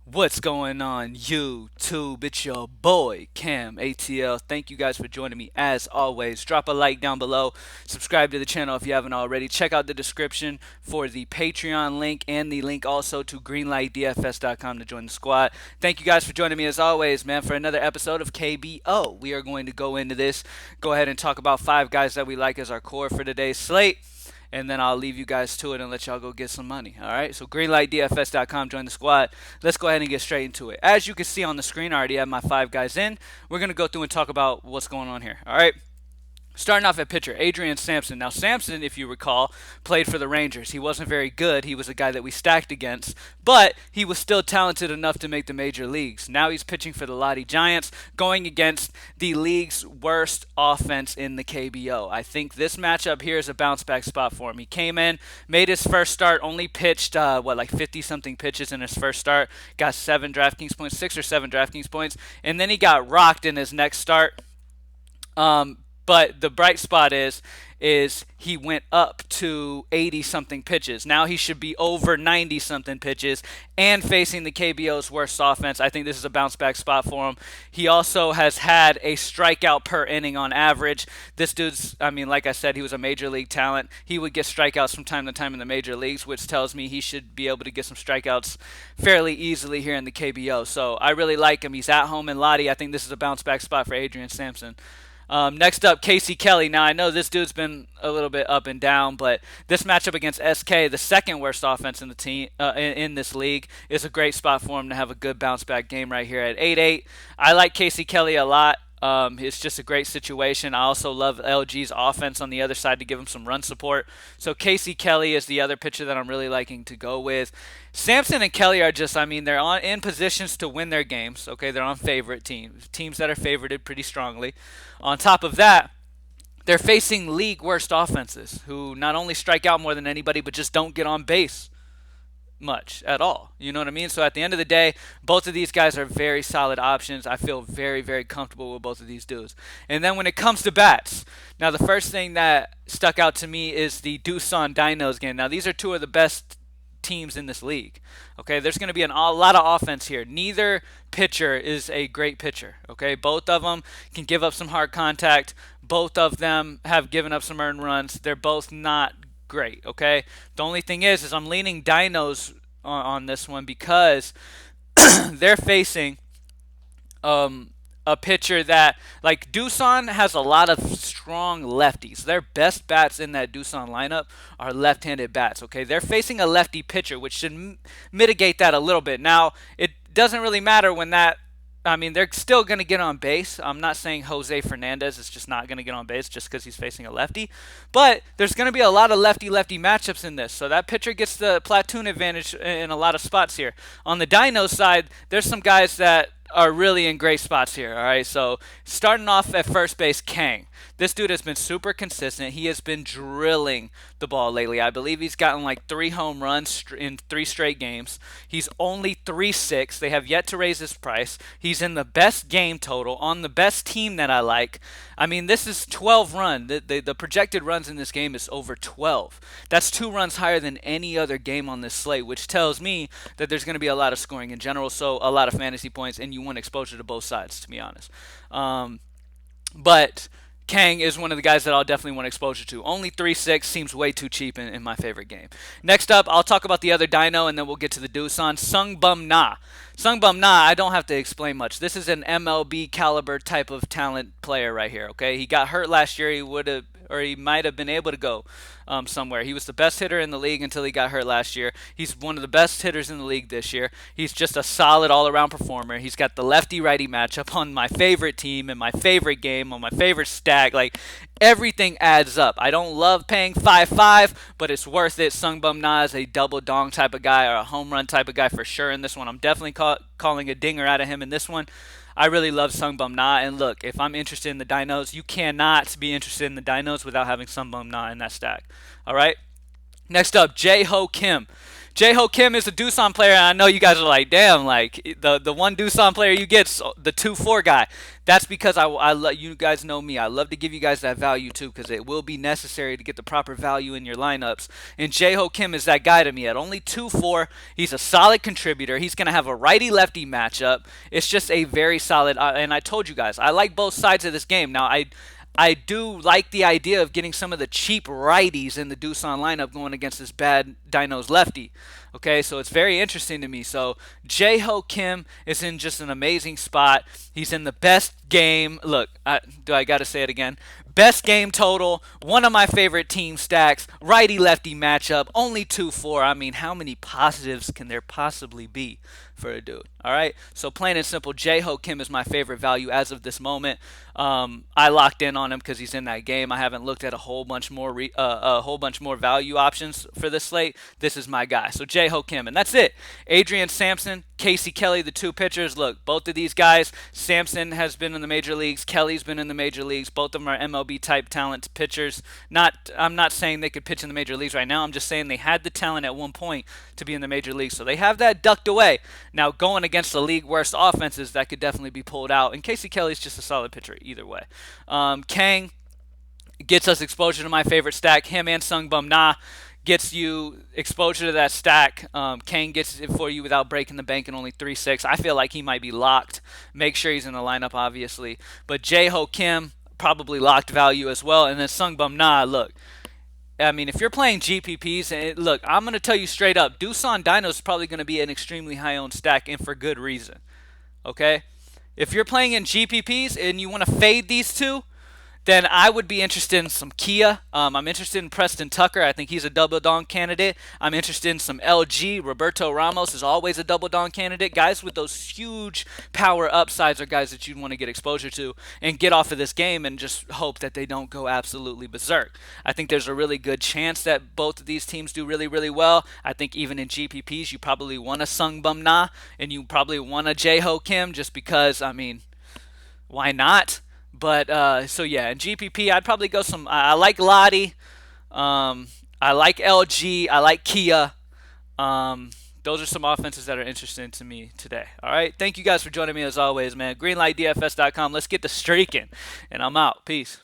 What's going on, YouTube? It's your boy Cam ATL. Thank you guys for joining me as always. Drop a like down below, subscribe to the channel if you haven't already. Check out the description for the Patreon link and the link also to greenlightdfs.com to join the squad. Thank you guys for joining me as always, man, for another episode of KBO. We are going to go into this, go ahead and talk about 5 guys that we like as our core for today's slate, and then I'll leave you guys to it and let y'all go get some money. All right, so greenlightdfs.com, join the squad. Let's go ahead and get straight into it. As you can see on the screen, I already have my 5 guys in. We're going to go through and talk about what's going on here. All right, starting off at pitcher, Adrian Sampson. Now, Sampson, if you recall, played for the Rangers. He wasn't very good. He was a guy that we stacked against, but he was still talented enough to make the major leagues. Now he's pitching for the Lottie Giants, going against the league's worst offense in the KBO. I think this matchup here is a bounce back spot for him. He came in, made his first start, only pitched, like 50 something pitches in his first start, got 7 DraftKings points, 6 or 7 DraftKings points, and then he got rocked in his next start. But the bright spot is he went up to 80 something pitches. Now he should be over 90 something pitches and facing the KBO's worst offense. I think this is a bounce back spot for him. He also has had a strikeout per inning on average. This dude's, I mean, like I said, he was a major league talent. He would get strikeouts from time to time in the major leagues, which tells me he should be able to get some strikeouts fairly easily here in the KBO. So I really like him. He's at home in Lottie. I think this is a bounce back spot for Adrian Sampson. Next up, Casey Kelly. Now, I know this dude's been a little bit up and down, but this matchup against SK, the second worst offense in the team in this league, is a great spot for him to have a good bounce back game right here at 8-8. I like Casey Kelly a lot. It's just a great situation. I also love LG's offense on the other side to give him some run support. So Casey Kelly is the other pitcher that I'm really liking to go with. Sampson and Kelly are just, I mean, they're in positions to win their games. Okay, they're on favorite teams that are favorited pretty strongly. On top of that, they're facing league worst offenses who not only strike out more than anybody, but just don't get on base much at all. You know what I mean? So at the end of the day, both of these guys are very solid options. I feel very, very comfortable with both of these dudes. And then when it comes to bats, now the first thing that stuck out to me is the Doosan Dinos game. Now these are two of the best teams in this league. Okay, there's going to be a lot of offense here. Neither pitcher is a great pitcher. Okay, both of them can give up some hard contact. Both of them have given up some earned runs. They're both not great. Okay, the only thing is I'm leaning Dinos on this one because they're facing a pitcher that, like, Doosan has a lot of strong lefties. Their best bats in that Doosan lineup are left-handed bats. Okay, they're facing a lefty pitcher, which should mitigate that a little bit. Now, it doesn't really matter when that. I mean, they're still going to get on base. I'm not saying Jose Fernandez is just not going to get on base just because he's facing a lefty. But there's going to be a lot of lefty-lefty matchups in this. So that pitcher gets the platoon advantage in a lot of spots here. On the Dino side, there's some guys that are really in great spots here. All right, so starting off at first base, Kang. This dude has been super consistent. He has been drilling the ball lately. I believe he's gotten like 3 home runs in 3 straight games. He's only 3.6. They have yet to raise his price. He's in the best game total on the best team that I like. I mean, this is 12 run. The projected runs in this game is over 12. That's 2 runs higher than any other game on this slate, which tells me that there's going to be a lot of scoring in general, so a lot of fantasy points, and you want exposure to both sides, to be honest. But Kang is one of the guys that I'll definitely want exposure to. Only 3.6 seems way too cheap in my favorite game. Next up, I'll talk about the other Dino, and then we'll get to the Doosan. Sung Bum Na. Sung Bum Na, I don't have to explain much. This is an MLB caliber type of talent player right here, okay? He got hurt last year. He would have, or he might have been able to go somewhere. He was the best hitter in the league until he got hurt last year. He's one of the best hitters in the league this year. He's just a solid all-around performer. He's got the lefty-righty matchup on my favorite team and my favorite game on my favorite stack. Like, everything adds up. I don't love paying 5.5, but it's worth it. Sung Bum Na is a double dong type of guy or a home run type of guy for sure in this one. I'm definitely calling a dinger out of him in this one. I really love Sung Bum Na, and look, if I'm interested in the Dinos, you cannot be interested in the Dinos without having Sung Bum Na in that stack. All right? Next up, Jae Ho Kim. Jae-Ho Kim is a Doosan player, and I know you guys are like, damn, like the one Doosan player you get, the 2-4 guy. That's because you guys know me. I love to give you guys that value too, because it will be necessary to get the proper value in your lineups. And Jae-Ho Kim is that guy to me. At only 2-4, he's a solid contributor. He's going to have a righty-lefty matchup. It's just a very solid, and I told you guys, I like both sides of this game. Now, I do like the idea of getting some of the cheap righties in the Doosan lineup going against this bad Dino's lefty. Okay, so it's very interesting to me. So Jae-Ho Kim is in just an amazing spot. He's in the best game. Look, do I got to say it again? Best game total, one of my favorite team stacks, righty-lefty matchup, only 2-4. I mean, how many positives can there possibly be for a dude? All right, so plain and simple, Jae-Ho Kim is my favorite value as of this moment. I locked in on him because he's in that game. I haven't looked at a whole bunch more value options for this slate. This is my guy. So Jae-Ho Kim, and that's it. Adrian Sampson, Casey Kelly, the two pitchers. Look, both of these guys, Sampson has been in the major leagues. Kelly's been in the major leagues. Both of them are MLB type talent pitchers. I'm not saying they could pitch in the major leagues right now. I'm just saying they had the talent at one point to be in the major leagues. So they have that ducked away. Now going against the league worst offenses, that could definitely be pulled out. And Casey Kelly's just a solid pitcher either way. Kang gets us exposure to my favorite stack. Him and Sung Bum Na gets you exposure to that stack. Kang gets it for you without breaking the bank in only 3-6. I feel like he might be locked. Make sure he's in the lineup, obviously. But Jae-Ho Kim, probably locked value as well. And then Sung Bum Na, look. I mean, if you're playing GPPs, and look, I'm going to tell you straight up, Doosan Dino is probably going to be an extremely high-owned stack, and for good reason. Okay? If you're playing in GPPs and you want to fade these two, then I would be interested in some Kia. I'm interested in Preston Tucker. I think he's a double dong candidate. I'm interested in some LG. Roberto Ramos is always a double dong candidate. Guys with those huge power upsides are guys that you'd want to get exposure to and get off of this game and just hope that they don't go absolutely berserk. I think there's a really good chance that both of these teams do really, really well. I think even in GPPs, you probably want a Sung Bum Na and you probably want a Jae-Ho Kim just because, I mean, why not? But so yeah, in GPP, I'd probably go some. I like Lottie. I like LG. I like Kia. Those are some offenses that are interesting to me today. All right. Thank you guys for joining me as always, man. Greenlightdfs.com. Let's get the streaking. And I'm out. Peace.